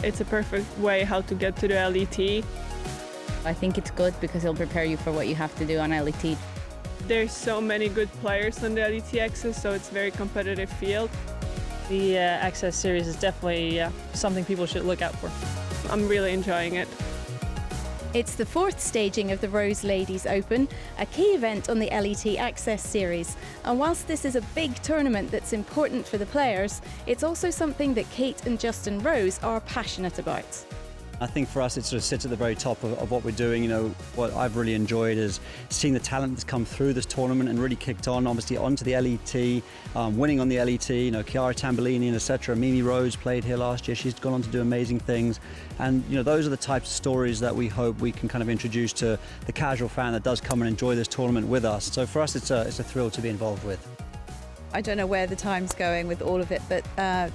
it's a perfect way how to get to the LET. I think it's good because it'll prepare you for what you have to do on LET. There's so many good players on the LET Access, so it's a very competitive field. The Access Series is definitely something people should look out for. I'm really enjoying it. It's the fourth staging of the Rose Ladies Open, a key event on the LET Access Series. And whilst this is a big tournament that's important for the players, it's also something that Kate and Justin Rose are passionate about. I think for us it sort of sits at the very top of what we're doing. You know, what I've really enjoyed is seeing the talent that's come through this tournament and really kicked on, obviously onto the LET, winning on the LET, you know, Chiara Tambellini and etc. Mimi Rose played here last year, she's gone on to do amazing things. And you know, those are the types of stories that we hope we can kind of introduce to the casual fan that does come and enjoy this tournament with us. So for us it's a thrill to be involved with. I don't know where the time's going with all of it, but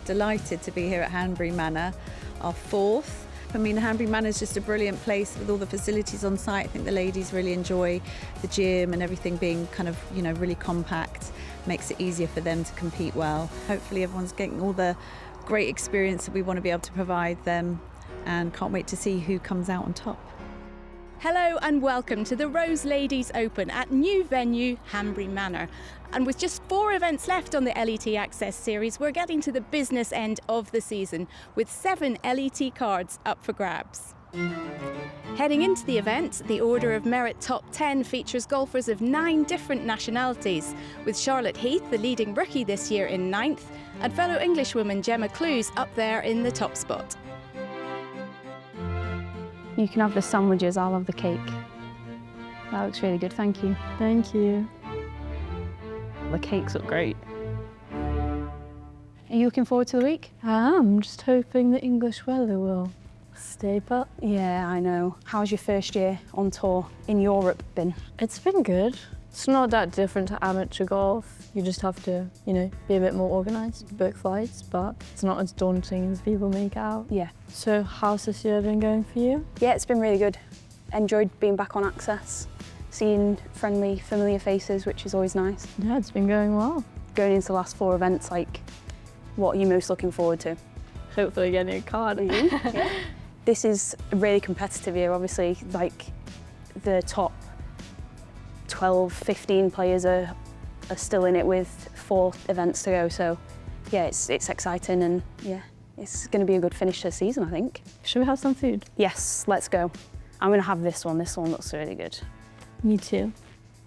delighted to be here at Hanbury Manor, our fourth. I mean, Hanbury Manor is just a brilliant place with all the facilities on site. I think the ladies really enjoy the gym and everything being kind of, you know, really compact. Makes it easier for them to compete well. Hopefully everyone's getting all the great experience that we want to be able to provide them, and can't wait to see who comes out on top. Hello and welcome to the Rose Ladies Open at new venue Hanbury Manor. And with just 4 events left on the LET Access Series, we're getting to the business end of the season with 7 LET cards up for grabs. Heading into the event, the Order of Merit Top 10 features golfers of 9 different nationalities, with Charlotte Heath, the leading rookie this year, in 9th, and fellow Englishwoman Gemma Clues up there in the top spot. You can have the sandwiches, I'll have the cake. That looks really good, thank you. Thank you. The cakes look great. Are you looking forward to the week? I am, just hoping the English weather will stay put. Yeah, I know. How's your first year on tour in Europe been? It's been good. It's not that different to amateur golf. You just have to, you know, be a bit more organised, book flights, but it's not as daunting as people make out. Yeah. So how's this year been going for you? Yeah, it's been really good. Enjoyed being back on Access, seeing friendly, familiar faces, which is always nice. Yeah, it's been going well. Going into the last 4 events, like, what are you most looking forward to? Hopefully getting a card. Yeah. This is a really competitive year, obviously. Like, the top 12, 15 players are still in it with 4 events to go. So, yeah, it's exciting, and yeah, it's going to be a good finish to the season, I think. Should we have some food? Yes, let's go. I'm going to have this one. This one looks really good. Me too.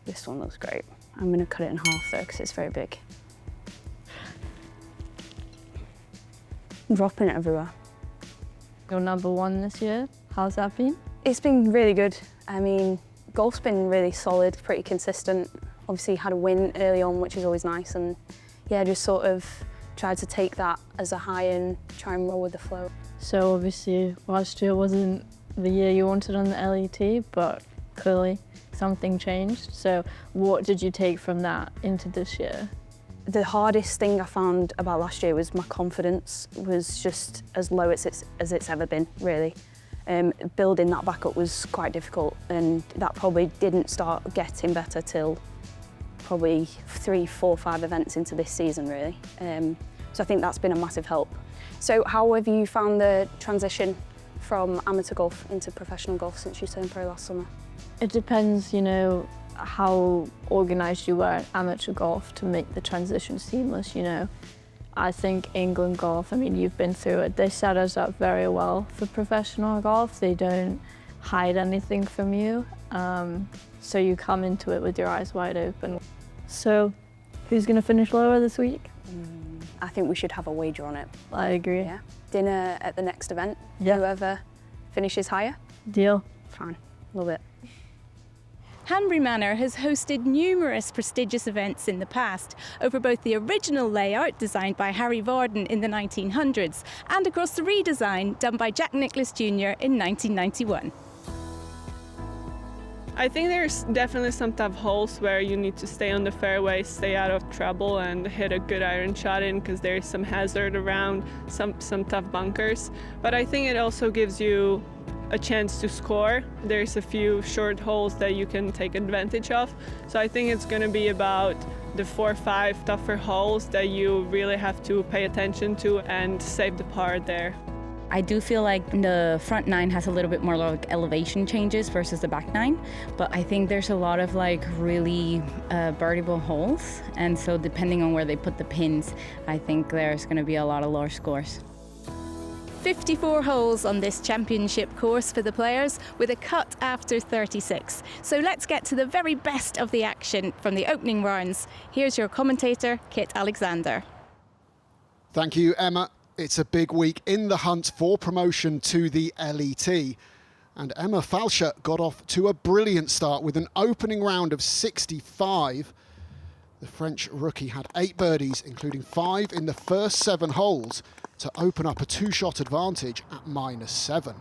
This one looks great. I'm going to cut it in half though, because it's very big. Dropping it everywhere. You're number 1 this year. How's that been? It's been really good. I mean, golf's been really solid, pretty consistent. Obviously had a win early on, which is always nice, and yeah, just sort of tried to take that as a high and try and roll with the flow. So obviously last year wasn't the year you wanted on the LET, but clearly something changed. So what did you take from that into this year? The hardest thing I found about last year was my confidence was just as low as it's ever been, really. Building that back up was quite difficult, and that probably didn't start getting better till probably 3, 4, 5 events into this season, really. So I think that's been a massive help. So how have you found the transition from amateur golf into professional golf since you turned pro last summer? It depends, you know, how organised you were in amateur golf to make the transition seamless, you know. I think England golf, I mean, you've been through it, they set us up very well for professional golf. They don't hide anything from you, so you come into it with your eyes wide open. So, who's going to finish lower this week? I think we should have a wager on it. I agree. Yeah. Dinner at the next event. Yeah. Whoever finishes higher. Deal. Fine. Love it. Hanbury Manor has hosted numerous prestigious events in the past, over both the original layout designed by Harry Varden in the 1900s and across the redesign done by Jack Nicklaus Jr. in 1991. I think there's definitely some tough holes where you need to stay on the fairway, stay out of trouble, and hit a good iron shot in, because there's some hazard around, some tough bunkers. But I think it also gives you a chance to score. There's a few short holes that you can take advantage of. So I think it's going to be about the 4 or 5 tougher holes that you really have to pay attention to and save the par there. I do feel like the front nine has a little bit more like elevation changes versus the back nine, but I think there's a lot of like really birdieable holes, and so depending on where they put the pins, I think there's going to be a lot of lower scores. 54 holes on this championship course for the players, with a cut after 36. So let's get to the very best of the action from the opening rounds. Here's your commentator, Kit Alexander. Thank you, Emma. It's a big week in the hunt for promotion to the LET. And Emma Falcher got off to a brilliant start with an opening round of 65. The French rookie had 8 birdies, including 5 in the first 7 holes, to open up a 2-shot advantage at -7.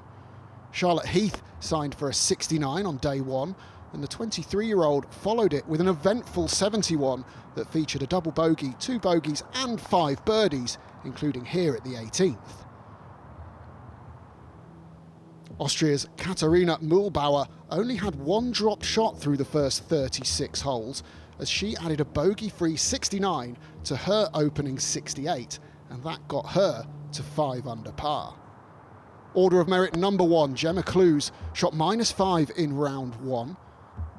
Charlotte Heath signed for a 69 on day 1, and the 23-year-old followed it with an eventful 71 that featured a double bogey, 2 bogeys and 5 birdies, including here at the 18th. Austria's Katharina Mühlbauer only had 1 drop shot through the first 36 holes, as she added a bogey-free 69 to her opening 68, and that got her to 5 under par. Order of merit number 1, Gemma Clues, shot -5 in round 1.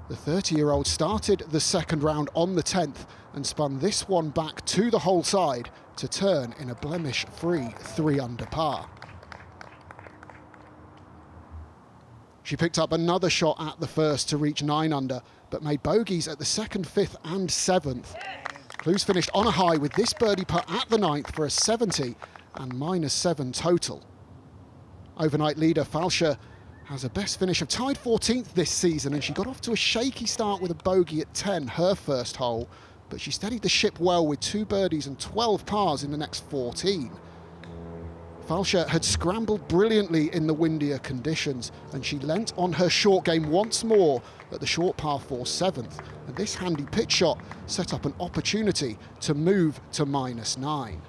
The 30-year-old started the second round on the 10th and spun this one back to the hole side to turn in a blemish-free 3 under par. She picked up another shot at the first to reach 9 under, but made bogeys at the 2nd, 5th and 7th. Clues finished on a high with this birdie putt at the 9th for a 70 and -7 total. Overnight leader Falcher has a best finish of tied 14th this season, and she got off to a shaky start with a bogey at 10, her first hole, but she steadied the ship well with 2 birdies and 12 pars in the next 14. Falcher had scrambled brilliantly in the windier conditions, and she leant on her short game once more at the short par 4 7th, and this handy pitch shot set up an opportunity to move to -9.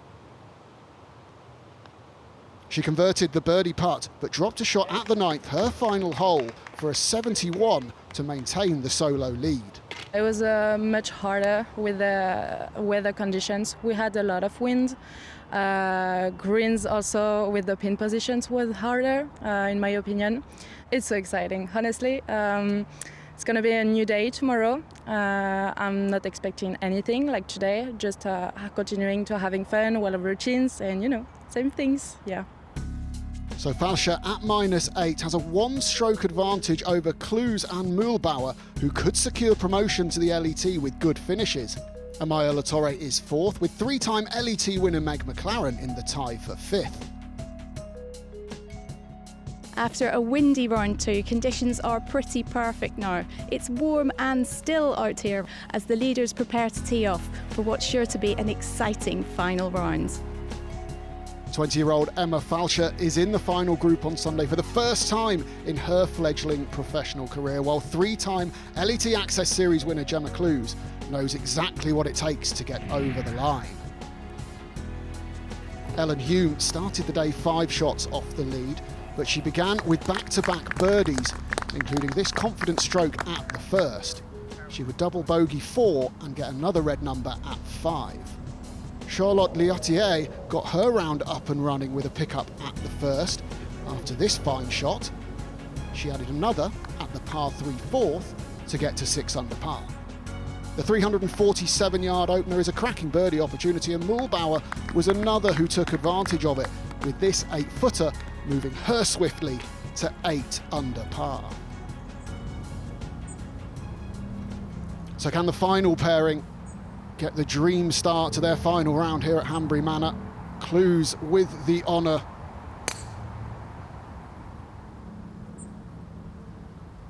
She converted the birdie putt, but dropped a shot at the 9th, her final hole, for a 71 to maintain the solo lead. It was much harder with the weather conditions. We had a lot of wind. Greens also with the pin positions was harder, in my opinion. It's so exciting, honestly. It's gonna be a new day tomorrow. I'm not expecting anything like today, just continuing to having fun, well of routines, and same things, yeah. So Falcher at -8 has a 1-stroke advantage over Clues and Mühlbauer, who could secure promotion to the LET with good finishes. Amaya Latorre is 4th, with 3-time LET winner Meg McLaren in the tie for 5th. After a windy round 2, conditions are pretty perfect now. It's warm and still out here as the leaders prepare to tee off for what's sure to be an exciting final round. 20-year-old Emma Falcher is in the final group on Sunday for the first time in her fledgling professional career, while 3-time LET Access Series winner Gemma Clues knows exactly what it takes to get over the line. Ellen Hume started the day 5 shots off the lead, but she began with back-to-back birdies, including this confident stroke at the first. She would double bogey 4 and get another red number at 5. Charlotte Liatier got her round up and running with a pickup at the first. After this fine shot, she added another at the par 3 4th to get to 6 under par. The 347-yard opener is a cracking birdie opportunity, and Mühlbauer was another who took advantage of it, with this 8-footer moving her swiftly to 8 under par. So can the final pairing get the dream start to their final round here at Hanbury Manor? Clues with the honour.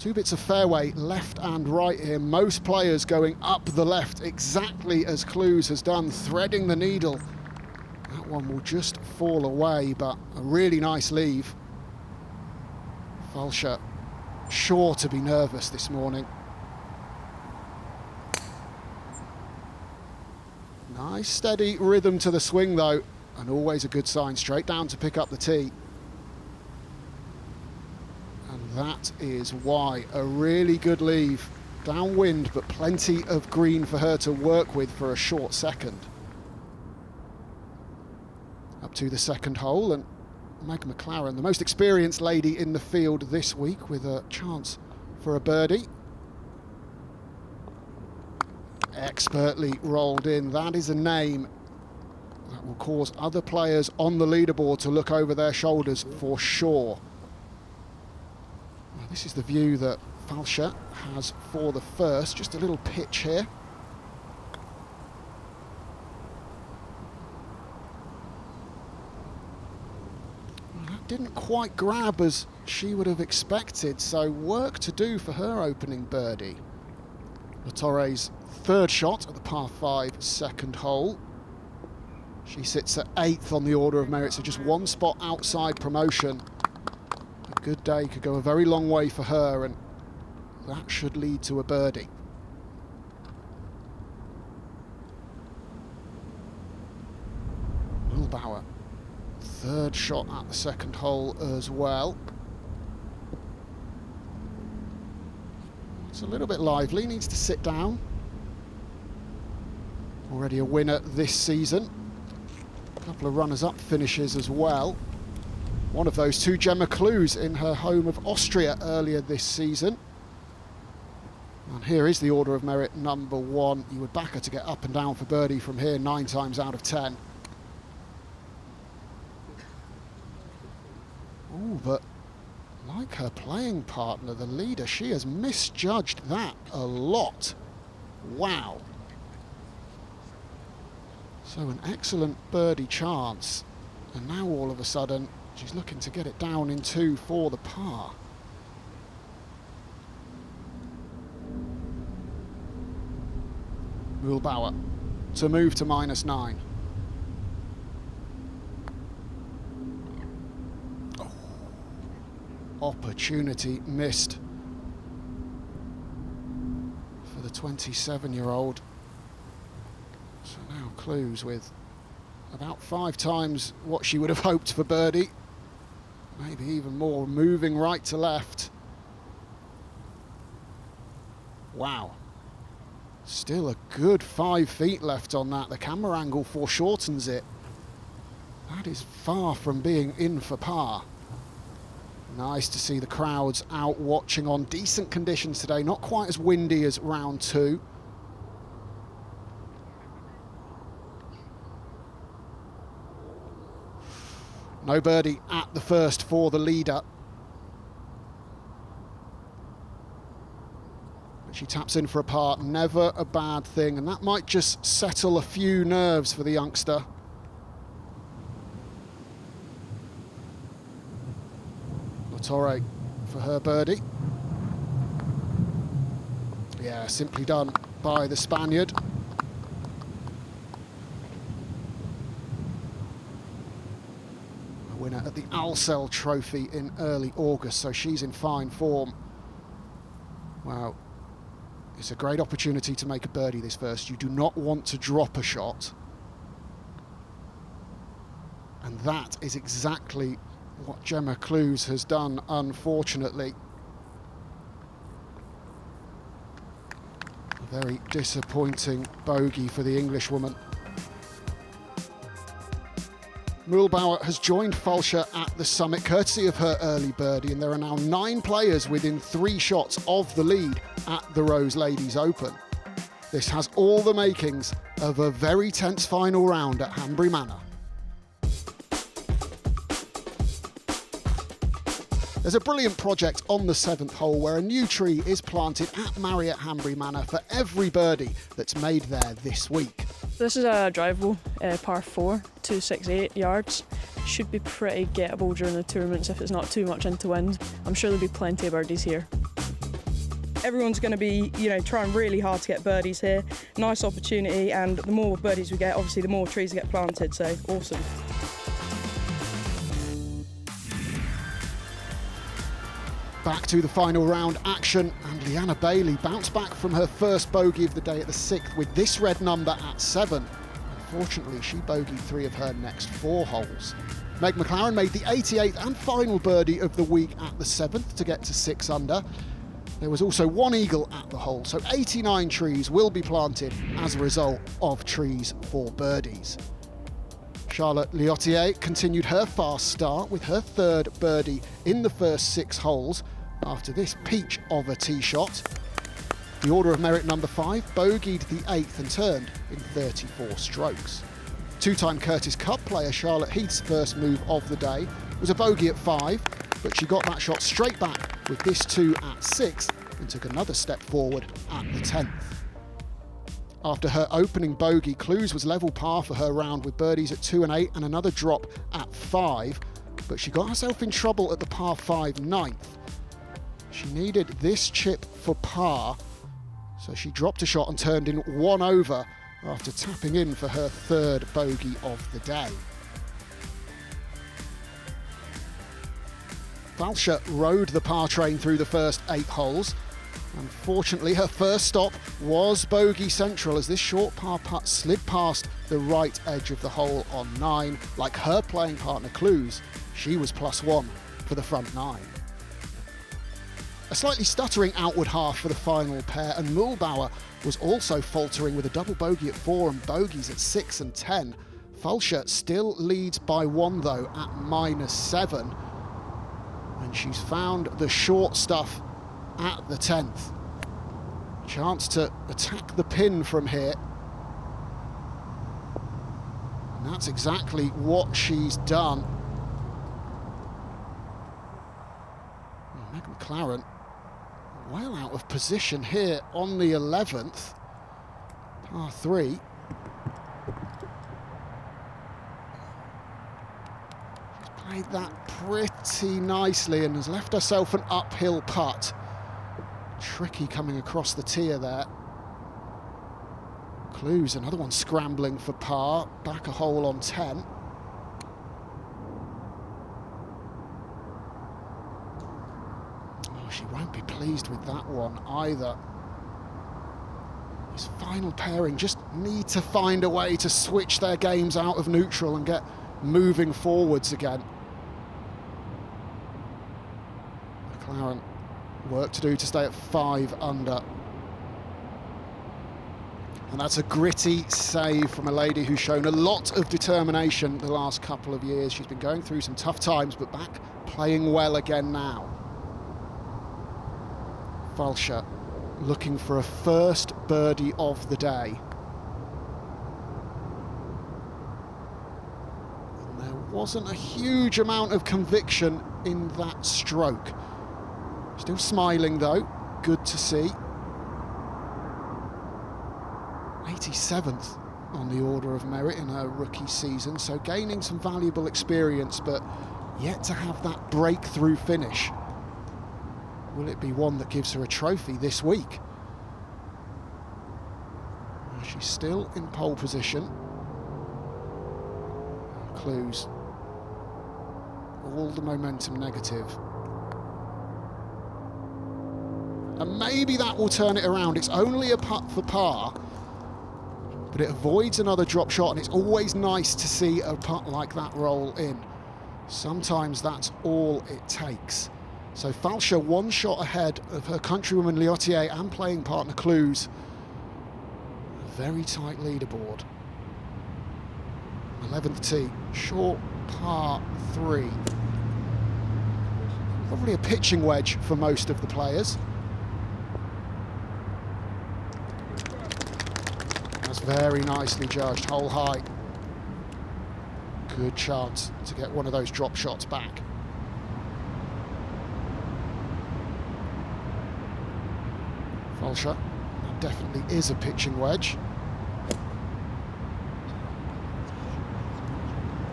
2 bits of fairway left and right here. Most players going up the left, exactly as Clues has done, threading the needle. That one will just fall away, but a really nice leave. Falcher sure to be nervous this morning. Nice steady rhythm to the swing though, and always a good sign, straight down to pick up the tee. And that is why, a really good leave. Downwind, but plenty of green for her to work with for a short second. Up to the second hole, and Meg McLaren, the most experienced lady in the field this week, with a chance for a birdie. Expertly rolled in. That is a name that will cause other players on the leaderboard to look over their shoulders for sure. Well, this is the view that Falcher has for the first. Just a little pitch here. Well, that didn't quite grab as she would have expected, so work to do for her opening birdie. Torre's third shot at the par 5 second hole. She sits at 8th on the order of merit, so just one spot outside promotion. A good day could go a very long way for her, and that should lead to a birdie. Wilbauer, third shot at the second hole as well. It's a little bit lively, needs to sit down. Already a winner this season. A couple of runners-up finishes as well. One of those two, Gemma Clues, in her home of Austria earlier this season. And here is the order of merit number 1. You would back her to get up and down for birdie from here 9 times out of 10. Oh, but like her playing partner, the leader, she has misjudged that a lot. Wow. So an excellent birdie chance, and now all of a sudden she's looking to get it down in 2 for the par. Wilbauer to move to -9. Oh. Opportunity missed for the 27-year-old. So now Clues with about 5 times what she would have hoped for birdie. Maybe even more, moving right to left. Wow. Still a good 5 feet left on that. The camera angle foreshortens it. That is far from being in for par. Nice to see the crowds out watching on. Decent conditions today, not quite as windy as round 2. No birdie at the first for the leader. But she taps in for a par, never a bad thing, and that might just settle a few nerves for the youngster. Torre for her birdie. Yeah, simply done by the Spaniard. Winner at the Alcel Trophy in early August, so she's in fine form. Wow, it's a great opportunity to make a birdie this first. You do not want to drop a shot, and that is exactly what Gemma Clues has done, unfortunately. A very disappointing bogey for the Englishwoman. Mühlbauer has joined Falcher at the summit courtesy of her early birdie, and there are now 9 players within 3 shots of the lead at the Rose Ladies Open. This has all the makings of a very tense final round at Hanbury Manor. There's a brilliant project on the 7th hole where a new tree is planted at Marriott Hanbury Manor for every birdie that's made there this week. This is a drivable par 4, 268 yards. Should be pretty gettable during the tournaments if it's not too much into wind. I'm sure there'll be plenty of birdies here. Everyone's going to be, trying really hard to get birdies here. Nice opportunity, and the more birdies we get, obviously the more trees get planted, so awesome. Back to the final round action, and Leanna Bailey bounced back from her first bogey of the day at the 6th with this red number at 7. Unfortunately, she bogeyed 3 of her next 4 holes. Meg McLaren made the 88th and final birdie of the week at the 7th to get to 6 under. There was also 1 eagle at the hole, so 89 trees will be planted as a result of Trees for Birdies. Charlotte Liotier continued her fast start with her third birdie in the first 6 holes after this peach of a tee shot. The order of merit number 5 bogeyed the 8th and turned in 34 strokes. Two-time Curtis Cup player Charlotte Heath's first move of the day was a bogey at 5, but she got that shot straight back with this 2 at 6 and took another step forward at the 10th. After her opening bogey, Clues was level par for her round with birdies at 2 and 8 and another drop at 5, but she got herself in trouble at the par 5 9th. She needed this chip for par, so she dropped a shot and turned in 1 over after tapping in for her third bogey of the day. Falcher rode the par train through the first 8 holes. Unfortunately, her first stop was bogey central as this short par putt slid past the right edge of the hole on 9. Like her playing partner Clues, she was +1 for the front 9. A slightly stuttering outward half for the final pair, and Mühlbauer was also faltering with a double bogey at 4 and bogeys at 6 and 10. Falcher still leads by 1 though at -7, and she's found the short stuff at the 10th. Chance to attack the pin from here. And that's exactly what she's done. Meg McLaren well out of position here on the 11th. Par 3. She's played that pretty nicely and has left herself an uphill putt. Tricky coming across the tier there. Clues, another one scrambling for par, back a hole on 10. Oh, she won't be pleased with that one either. This final pairing just need to find a way to switch their games out of neutral and get moving forwards again. McLaren, work to do to stay at 5 under. And that's a gritty save from a lady who's shown a lot of determination the last couple of years. She's been going through some tough times, but back playing well again now. Falcher looking for a first birdie of the day. And there wasn't a huge amount of conviction in that stroke. Still smiling though, good to see. 87th on the order of merit in her rookie season, so gaining some valuable experience, but yet to have that breakthrough finish. Will it be one that gives her a trophy this week? Well, she's still in pole position. Clues. All the momentum negative. And maybe that will turn it around. It's only a putt for par, but it avoids another drop shot, and it's always nice to see a putt like that roll in. Sometimes that's all it takes. So Falcher 1 shot ahead of her countrywoman Liotier and playing partner Clues. A very tight leaderboard. 11th tee, short par 3. Probably a pitching wedge for most of the players. Very nicely judged, hole high. Good chance to get one of those drop shots back. Falcher, that definitely is a pitching wedge.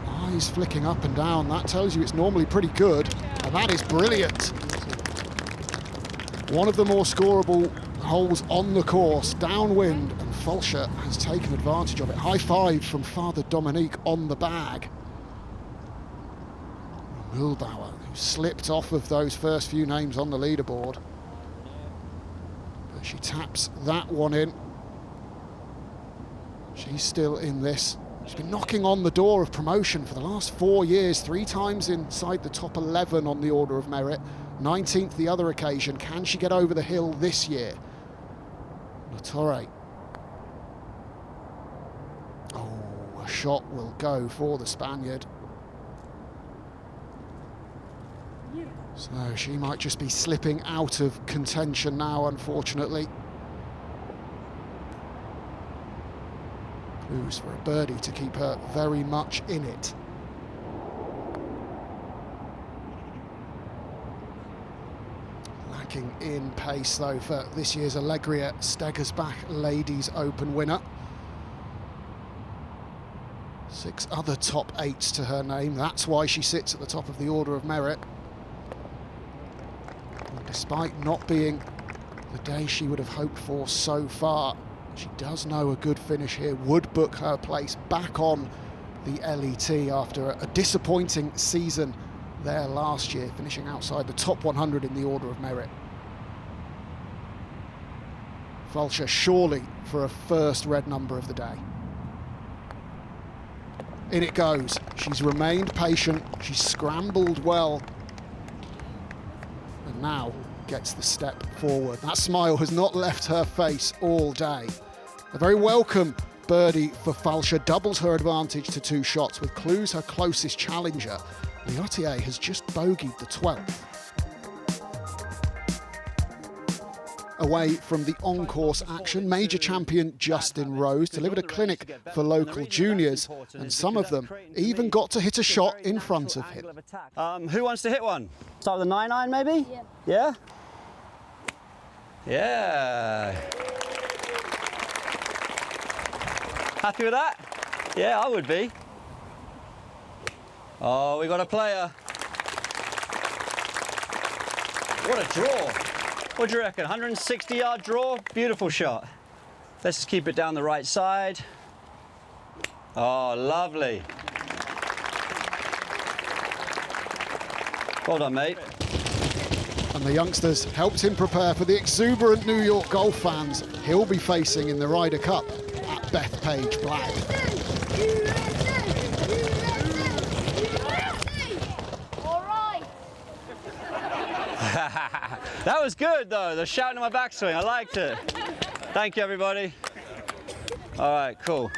Eyes flicking up and down, that tells you it's normally pretty good, and that is brilliant. One of the more scoreable holes on the course, downwind, and Falcher has taken advantage of it. High five from Father Dominique on the bag. Mühlbauer, who slipped off of those first few names on the leaderboard. But she taps that one in. She's still in this. She's been knocking on the door of promotion for the last 4 years, 3 times inside the top 11 on the order of merit. 19th the other occasion. Can she get over the hill this year? Torre. Oh, a shot will go for the Spaniard. So she might just be slipping out of contention now, unfortunately. Clues for a birdie to keep her very much in it. Lacking in pace though for this year's Allegria Stegersbach Ladies Open winner. 6 other top 8s to her name. That's why she sits at the top of the order of merit. And despite not being the day she would have hoped for so far, she does know a good finish here would book her place back on the LET after a disappointing season there last year, finishing outside the top 100 in the order of merit. Falcher surely for a first red number of the day. In it goes. She's remained patient, she's scrambled well, and now gets the step forward. That smile has not left her face all day. A very welcome birdie for Falcher, doubles her advantage to 2 shots, with Clues her closest challenger. The RTA has just bogeyed the 12th. Away from the on-course action, major champion Justin Rose delivered a clinic for local juniors, and some of them even got to hit a shot in front of him. Who wants to hit one? Start with a 9-iron maybe? Yeah. Yeah? Yeah. Happy with that? Yeah, I would be. Oh, we got a player. What a draw. What do you reckon? 160-yard draw? Beautiful shot. Let's just keep it down the right side. Oh, lovely. Well done, mate. And the youngsters helped him prepare for the exuberant New York golf fans he'll be facing in the Ryder Cup at Bethpage Black. That was good, though. The shout in my backswing. I liked it. Thank you, everybody. All right, cool.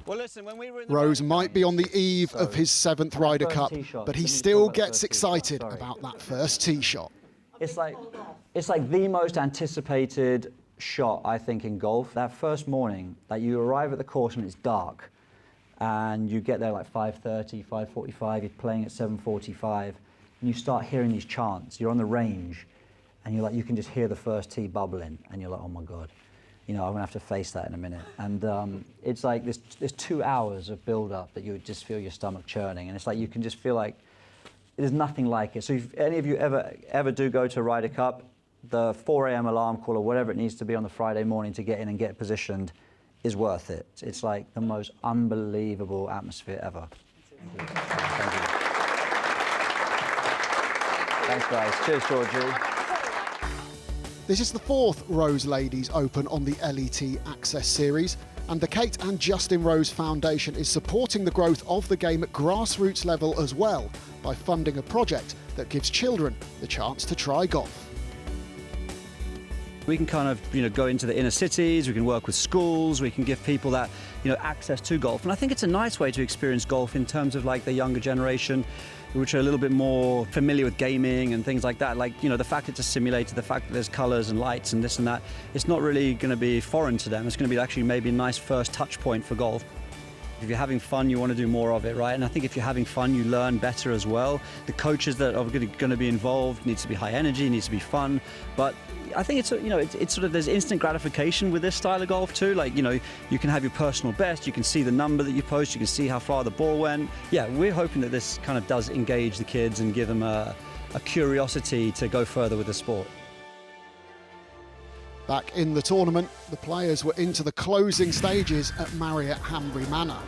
Well, listen, when we were in the Rose might be on the eve of his 7th Ryder Cup, but he still gets excited about that first tee shot. It's like the most anticipated shot, I think, in golf. That first morning, that you arrive at the course and it's dark, and you get there like 5:30, 5:45. You're playing at 7:45. And you start hearing these chants. You're on the range, and you're like, you can just hear the first tee bubbling, and you're like, oh my God, you know, I'm gonna have to face that in a minute. And it's like there's 2 hours of build-up that you just feel your stomach churning, and it's like you can just feel like there's nothing like it. So if any of you ever do go to a Ryder Cup, the 4 a.m. alarm call or whatever it needs to be on the Friday morning to get in and get positioned is worth it. It's like the most unbelievable atmosphere ever. Thank you. Thanks, guys. Cheers, Georgie. This is the 4th Rose Ladies Open on the LET Access Series, and the Kate and Justin Rose Foundation is supporting the growth of the game at grassroots level as well by funding a project that gives children the chance to try golf. We can kind of, go into the inner cities, we can work with schools, we can give people that, access to golf. And I think it's a nice way to experience golf in terms of like the younger generation, which are a little bit more familiar with gaming and things like that. Like, the fact it's a simulator, the fact that there's colors and lights and this and that, it's not really going to be foreign to them. It's going to be actually maybe a nice first touch point for golf. If you're having fun, you want to do more of it, right? And I think if you're having fun, you learn better as well. The coaches that are going to be involved needs to be high energy, needs to be fun. But I think it's sort of, there's instant gratification with this style of golf too. Like, you can have your personal best, you can see the number that you post, you can see how far the ball went. Yeah, we're hoping that this kind of does engage the kids and give them a curiosity to go further with the sport. Back in the tournament, the players were into the closing stages at Marriott Hanbury Manor.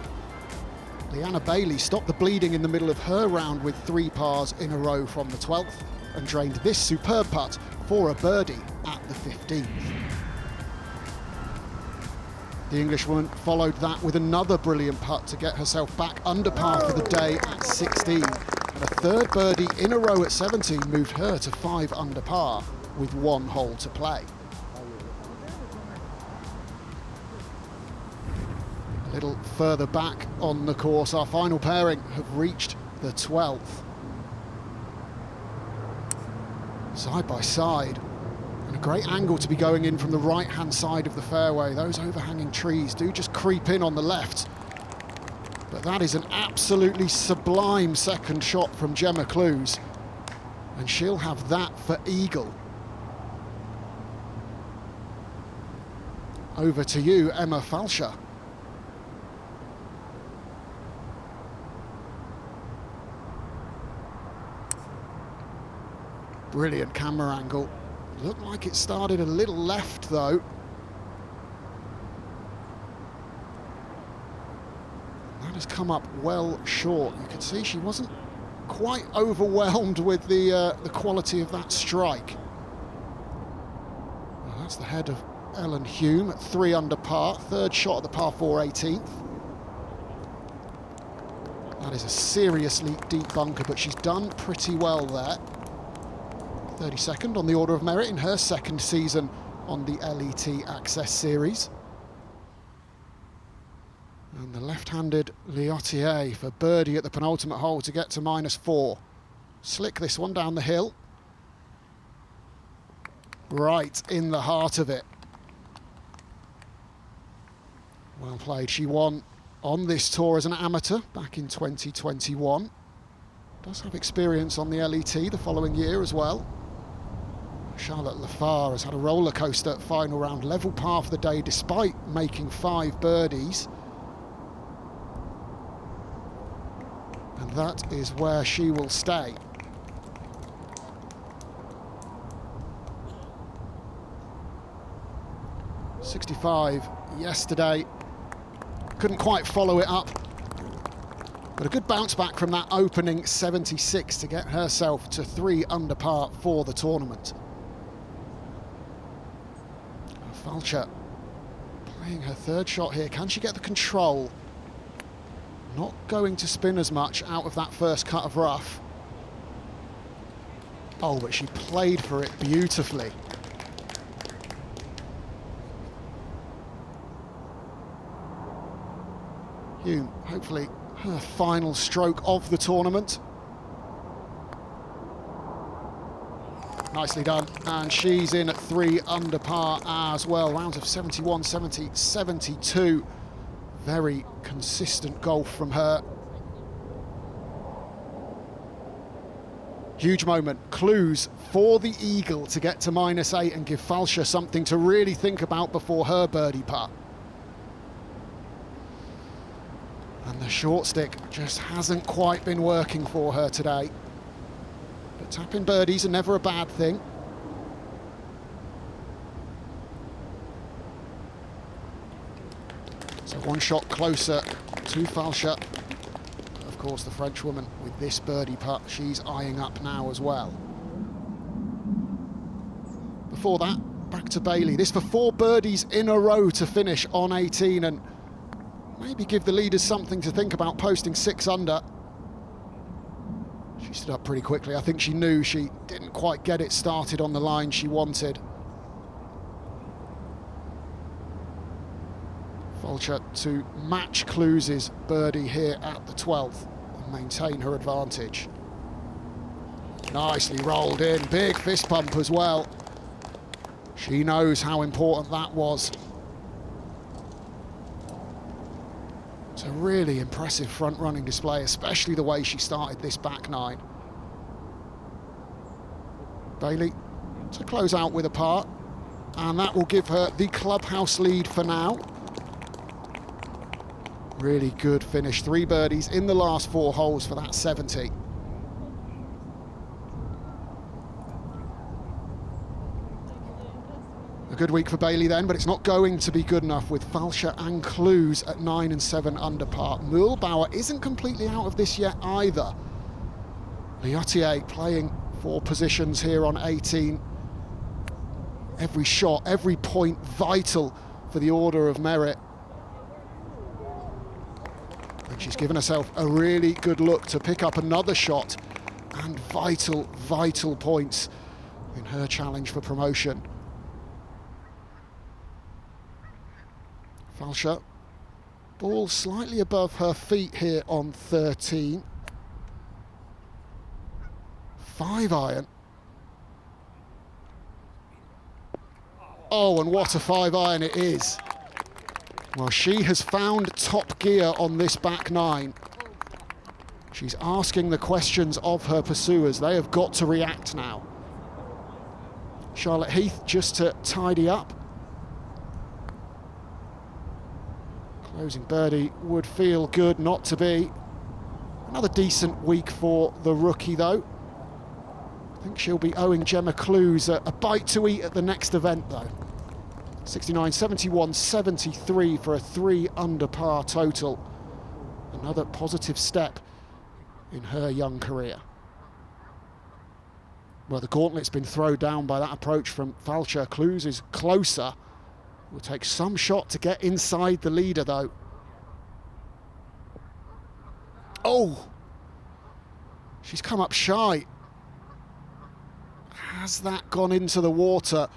Leanna Bailey stopped the bleeding in the middle of her round with 3 pars in a row from the 12th and drained this superb putt for a birdie at the 15th. The Englishwoman followed that with another brilliant putt to get herself back under par for the day at 16. And a 3rd birdie in a row at 17 moved her to 5 under par with 1 hole to play. A little further back on the course, our final pairing have reached the 12th. Side by side, and a great angle to be going in from the right-hand side of the fairway. Those overhanging trees do just creep in on the left. But that is an absolutely sublime second shot from Gemma Clues, and she'll have that for eagle. Over to you, Emma Falcher. Brilliant camera angle. Looked like it started a little left though. That has come up well short. You can see she wasn't quite overwhelmed with the quality of that strike. Well, that's the head of Ellen Hume at 3 under par, third shot at the par 4 18th. That is a seriously deep bunker, but she's done pretty well there. 32nd on the Order of Merit in her second season on the LET Access Series. And the left-handed Liotier for birdie at the penultimate hole to get to -4. Slick this one down the hill. Right in the heart of it. Well played. She won on this tour as an amateur back in 2021. Does have experience on the LET the following year as well. Charlotte Lafar has had a roller coaster final round, level par for the day despite making 5 birdies. And that is where she will stay. .65 yesterday. Couldn't quite follow it up. But a good bounce back from that opening 76 to get herself to 3 under par for the tournament. Falcher playing her third shot here. Can she get the control? Not going to spin as much out of that first cut of rough. Oh, but she played for it beautifully. Hume, hopefully her final stroke of the tournament. Nicely done, and she's in at 3 under par as well. Rounds of 71, 70, 72. Very consistent golf from her. Huge moment. Clues for the eagle to get to -8 and give Falcher something to really think about before her birdie putt. And the short stick just hasn't quite been working for her today. But tapping birdies are never a bad thing. So one shot closer to Falcher. Of course, the French woman with this birdie putt, she's eyeing up now as well. Before that, back to Bailey. This for 4 birdies in a row to finish on 18 and maybe give the leaders something to think about, posting 6 under. She stood up pretty quickly. I think she knew she didn't quite get it started on the line she wanted. Falcher to match Clues' birdie here at the 12th and maintain her advantage. Nicely rolled in, big fist pump as well. She knows how important that was. It's a really impressive front-running display, especially the way she started this back 9. Bailey to close out with a par, and that will give her the clubhouse lead for now. Really good finish. 3 birdies in the last 4 holes for that 70. A good week for Bailey then, but it's not going to be good enough with Falcher and Clues at 9 and 7 under par. Mühlbauer isn't completely out of this yet either. Liotier playing 4 positions here on 18. Every shot, every point vital for the Order of Merit. And she's given herself a really good look to pick up another shot and vital, vital points in her challenge for promotion. Falcher Ball slightly above her feet here on 13. 5-iron. Oh, and what a 5-iron it is. Well, she has found top gear on this back nine. She's asking the questions of her pursuers. They have got to react now. Charlotte Heath just to tidy up. Closing birdie would feel good not to be. Another decent week for the rookie, though. I think she'll be owing Gemma Clues a bite to eat at the next event, though. 69, 71, 73 for a 3 under par total. Another positive step in her young career. Well, the gauntlet's been thrown down by that approach from Falcher. Clues is closer. Will take some shot to get inside the leader, though. Oh! She's come up shy. Has that gone into the water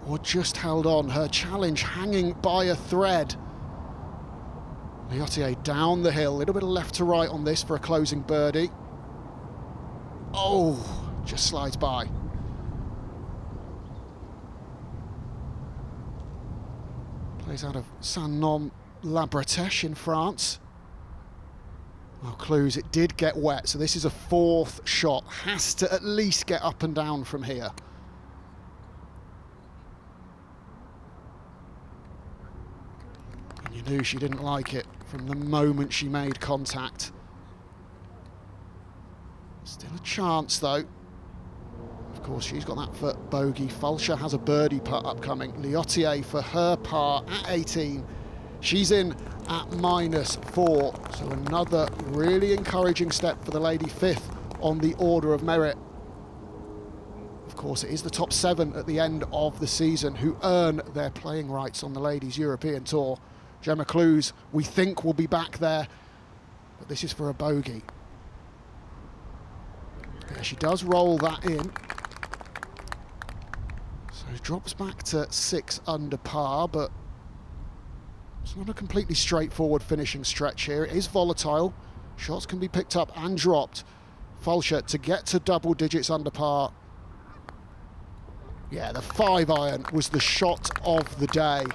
or just held on? Her challenge hanging by a thread. Leauthier down the hill, a little bit of left to right on this for a closing birdie. Oh, just slides by. Plays out of Saint-Nom-la-Bretèche in France. Well, Clues, it did get wet, so this is a 4th shot. Has to at least get up and down from here. And you knew she didn't like it from the moment she made contact. Still a chance, though. Of course, she's got that for bogey. Falcher has a birdie putt upcoming. Leauthier for her par at 18. She's in at -4. So another really encouraging step for the lady, 5th on the order of merit. Of course, it is the top 7 at the end of the season who earn their playing rights on the Ladies European Tour. Gemma Clues, we think, will be back there, but this is for a bogey. Yeah, she does roll that in. So it drops back to 6 under par, but it's not a completely straightforward finishing stretch here. It is volatile. Shots can be picked up and dropped. Falcher to get to double digits under par. Yeah, the 5-iron was the shot of the day,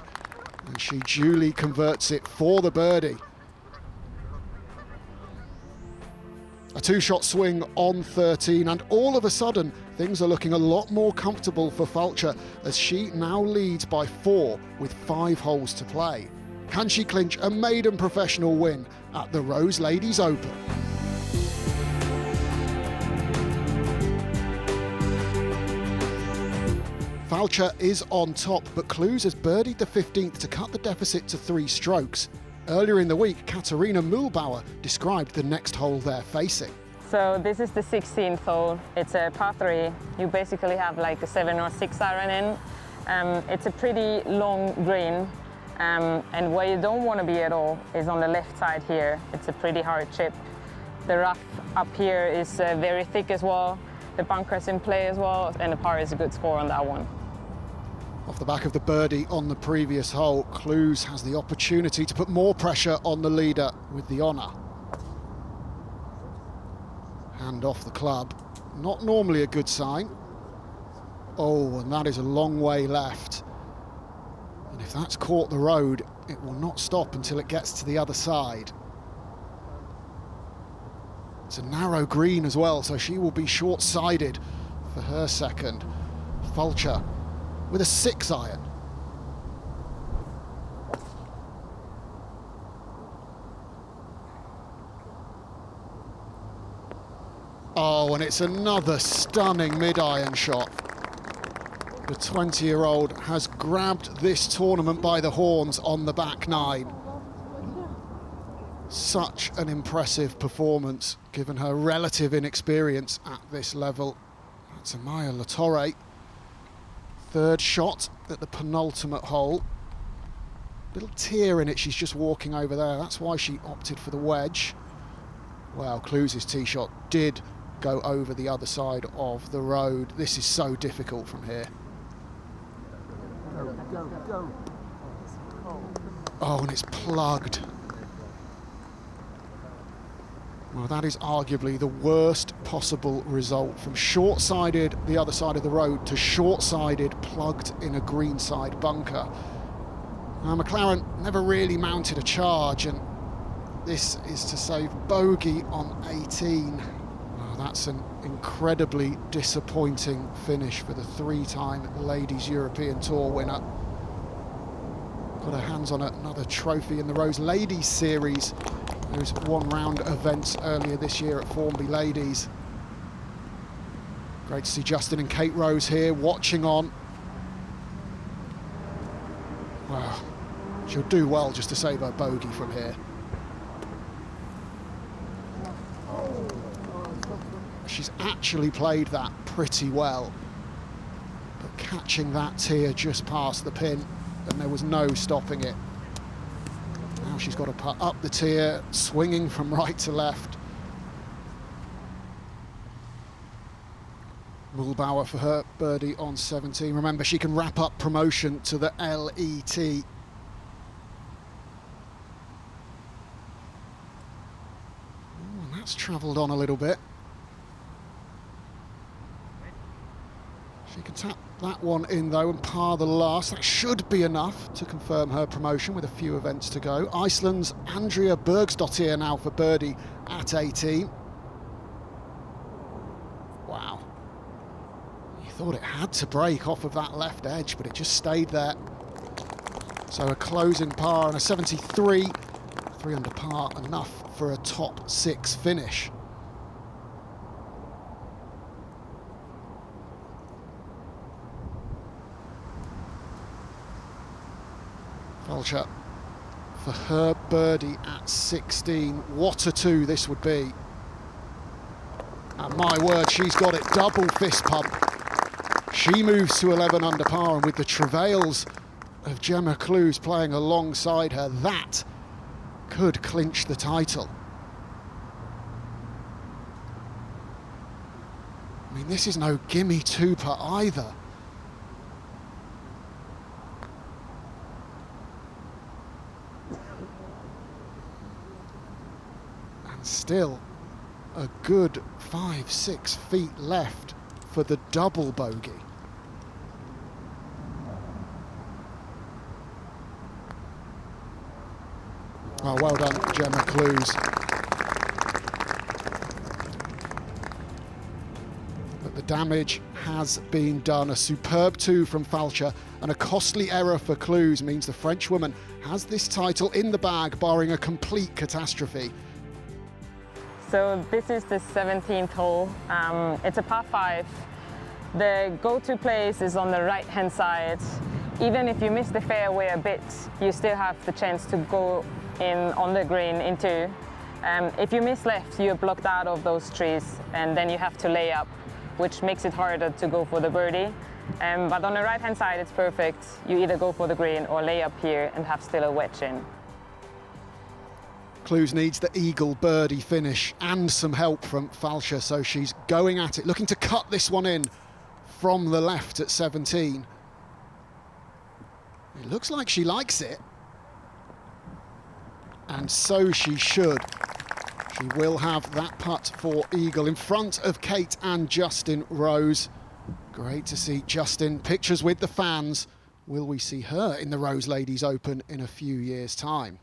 and she duly converts it for the birdie. A 2-shot swing on 13, and all of a sudden things are looking a lot more comfortable for Falcher as she now leads by 4 with 5 holes to play. Can she clinch a maiden professional win at the Rose Ladies Open? Falcher is on top, but Clues has birdied the 15th to cut the deficit to 3 strokes. Earlier in the week, Katharina Mühlbauer described the next hole they're facing. So this is the 16th hole. It's a par 3. You basically have like a 7 or 6 iron in. It's a pretty long green. And where you don't want to be at all is on the left side here. It's a pretty hard chip. The rough up here is very thick as well. The bunker's in play as well, and the par is a good score on that one. Off the back of the birdie on the previous hole, Clues has the opportunity to put more pressure on the leader with the honour. Hand off the club. Not normally a good sign. Oh, and that is a long way left. And if that's caught the road, it will not stop until it gets to the other side. It's a narrow green as well, so she will be short-sided for her second. Falcher with a 6-iron. Oh, and it's another stunning mid-iron shot. The 20-year-old has grabbed this tournament by the horns on the back nine. Such an impressive performance, given her relative inexperience at this level. That's Amaya Latorre. 3rd shot at the penultimate hole. Little tear in it, she's just walking over there. That's why she opted for the wedge. Well, Clues' tee shot did go over the other side of the road. This is so difficult from here. Go. Oh, and it's plugged. Well, that is arguably the worst possible result, from short-sided the other side of the road to short-sided plugged in a greenside bunker. Now, McLaren never really mounted a charge, and this is to save bogey on 18. Oh, that's an incredibly disappointing finish for the three-time Ladies European Tour winner. Got her hands on another trophy in the Rose Ladies Series, those one-round events earlier this year at Formby Ladies. Great to see Justin and Kate Rose here watching on. Wow, she'll do well just to save her bogey from here. She's actually played that pretty well, but catching that tier just past the pin, and there was no stopping it. Now she's got to putt up the tier, swinging from right to left. Mühlbauer for her birdie on 17. Remember, she can wrap up promotion to the LET. Oh, and that's travelled on a little bit. She can tap that one in though and par the last. That should be enough to confirm her promotion with a few events to go. Iceland's Andrea Bergsdottir now for birdie at 18. Wow. You thought it had to break off of that left edge, but it just stayed there. So a closing par and a 73. 3 under par, enough for a top 6 finish. Falcher for her birdie at 16. What a 2 this would be. And my word, she's got it. Double fist pump. She moves to 11 under par, and with the travails of Gemma Clues playing alongside her, that could clinch the title. I mean, this is no gimme 2-putt either. Still a good 5-6 feet left for the double bogey. Oh, well done, Gemma Clues. But the damage has been done. A superb 2 from Falcher and a costly error for Clues means the Frenchwoman has this title in the bag, barring a complete catastrophe. So this is the 17th hole. It's a par 5. The go-to place is on the right-hand side. Even if you miss the fairway a bit, you still have the chance to go in on the green into. If you miss left, you're blocked out of those trees, and then you have to lay up, which makes it harder to go for the birdie. But on the right-hand side, it's perfect. You either go for the green or lay up here and have still a wedge in. Clues needs the eagle birdie finish and some help from Falcher, so she's going at it, looking to cut this one in from the left at 17. It looks like she likes it, and so she should. She will have that putt for eagle in front of Kate and Justin Rose. Great to see Justin, pictures with the fans. Will we see her in the Rose Ladies Open in a few years' time?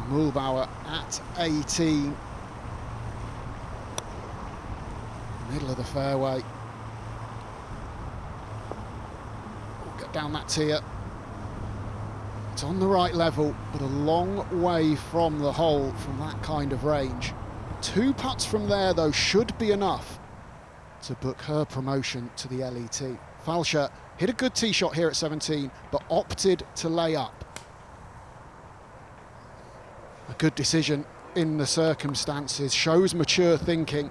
Mühlbauer at 18. Middle of the fairway. Get down that tier. It's on the right level, but a long way from the hole from that kind of range. 2 putts from there, though, should be enough to book her promotion to the LET. Falcher hit a good tee shot here at 17, but opted to lay up. A good decision in the circumstances, shows mature thinking.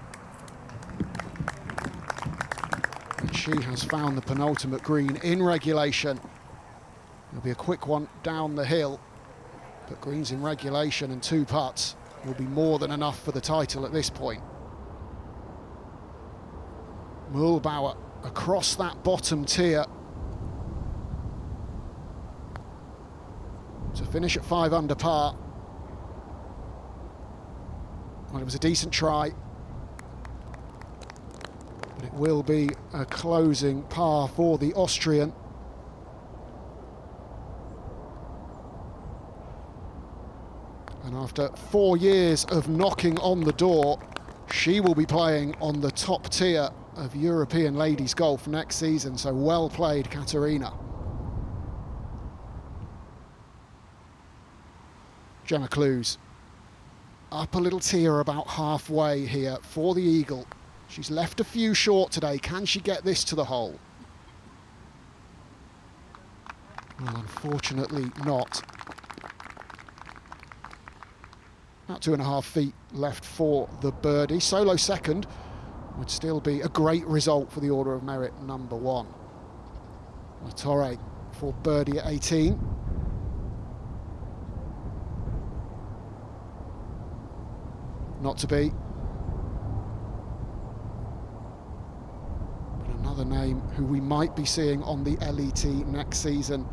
And she has found the penultimate green in regulation. It'll be a quick one down the hill, but greens in regulation and 2 putts will be more than enough for the title at this point. Mühlbauer across that bottom tier to finish at 5 under par. Well, it was a decent try, but it will be a closing par for the Austrian. And after 4 years of knocking on the door, she will be playing on the top tier of European ladies golf next season, so well played, Katerina. Gemma Clues up a little tier about halfway here for the eagle. She's left a few short today. Can she get this to the hole? Well, unfortunately not. About 2.5 feet left for the birdie. Solo second would still be a great result for the order of merit number 1. Torre for birdie at 18. Not to be. But another name who we might be seeing on the LET next season.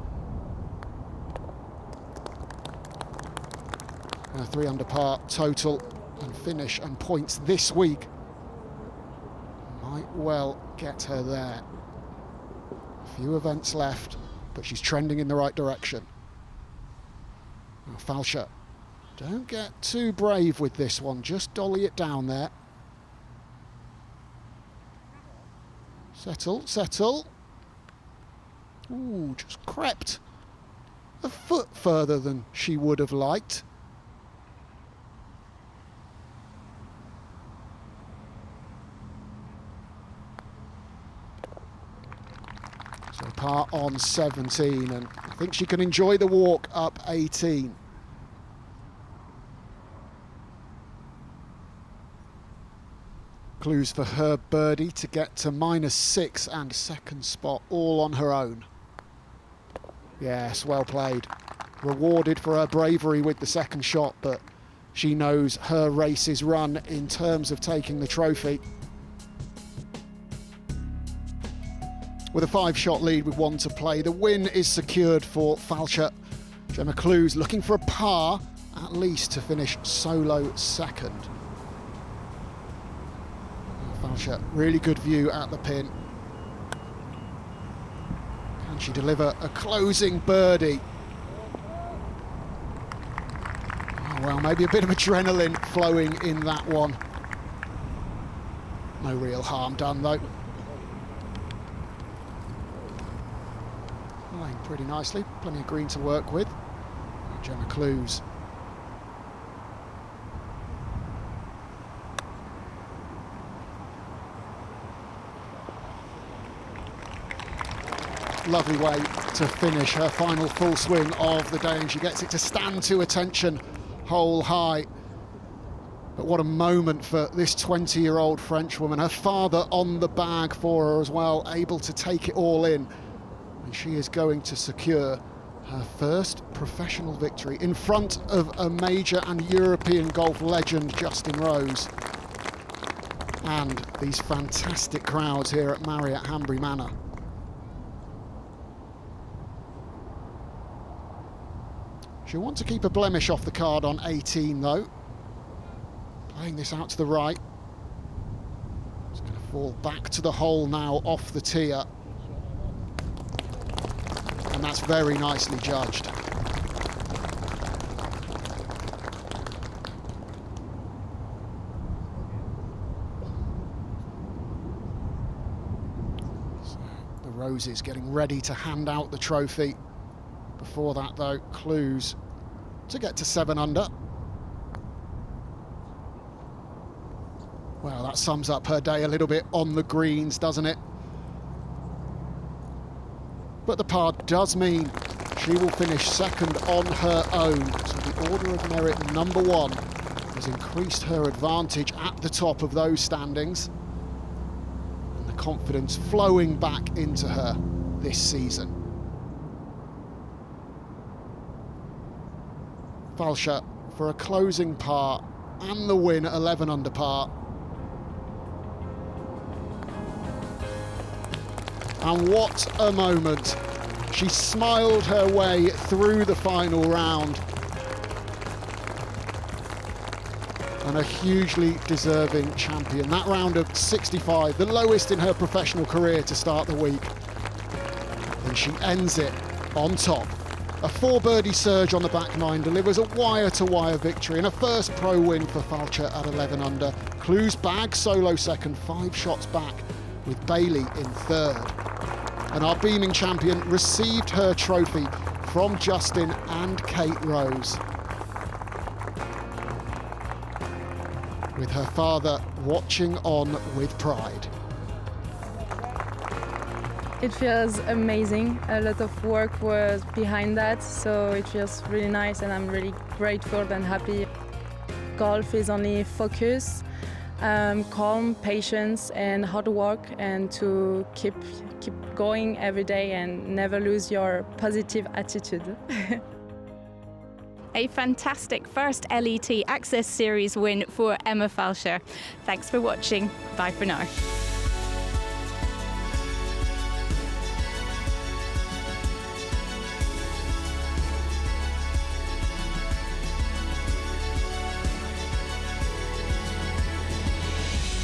A 3 under par total, and finish and points this week might well get her there. A few events left, but she's trending in the right direction. Now Falcher, don't get too brave with this one, just dolly it down there. Settle, settle. Ooh, just crept a foot further than she would have liked. So par on 17, and I think she can enjoy the walk up 18. Clues for her birdie to get to -6 and second spot all on her own. Yes, well played. Rewarded for her bravery with the second shot, but she knows her race is run in terms of taking the trophy. With a 5-shot lead with 1 to play, the win is secured for Falcher. Gemma Clues looking for a par, at least, to finish solo second. Falcher, really good view at the pin. Can she deliver a closing birdie? Oh, well, maybe a bit of adrenaline flowing in that one. No real harm done, though. Playing pretty nicely, plenty of green to work with. Gemma Clues. Lovely way to finish her final full swing of the day, and she gets it to stand to attention hole high. But what a moment for this 20-year-old Frenchwoman. Her father on the bag for her as well, able to take it all in. And she is going to secure her first professional victory in front of a major and European golf legend, Justin Rose, and these fantastic crowds here at Marriott Hanbury Manor. She'll want to keep a blemish off the card on 18 though. Playing this out to the right. It's going to fall back to the hole now off the tier. And that's very nicely judged. So the Roses getting ready to hand out the trophy. Before that though, Clues to get to 7 under. Well, that sums up her day a little bit on the greens, doesn't it? But the par does mean she will finish second on her own. So the order of merit number 1 has increased her advantage at the top of those standings. And the confidence flowing back into her this season. Falcher for a closing par and the win at 11 under par. And what a moment. She smiled her way through the final round. and a hugely deserving champion. That round of 65, the lowest in her professional career to start the week. And she ends it on top. A 4-birdie surge on the back nine delivers a wire-to-wire victory and a first pro win for Falcher at 11 under. Clues bag solo second, 5 shots back, with Bailey in third. And our beaming champion received her trophy from Justin and Kate Rose, with her father watching on with pride. It feels amazing. A lot of work was behind that, so it feels really nice and I'm really grateful and happy. Golf is only focus, calm, patience and hard work, and to keep going every day and never lose your positive attitude. A fantastic first LET Access Series win for Emma Falcher. Thanks for watching. Bye for now.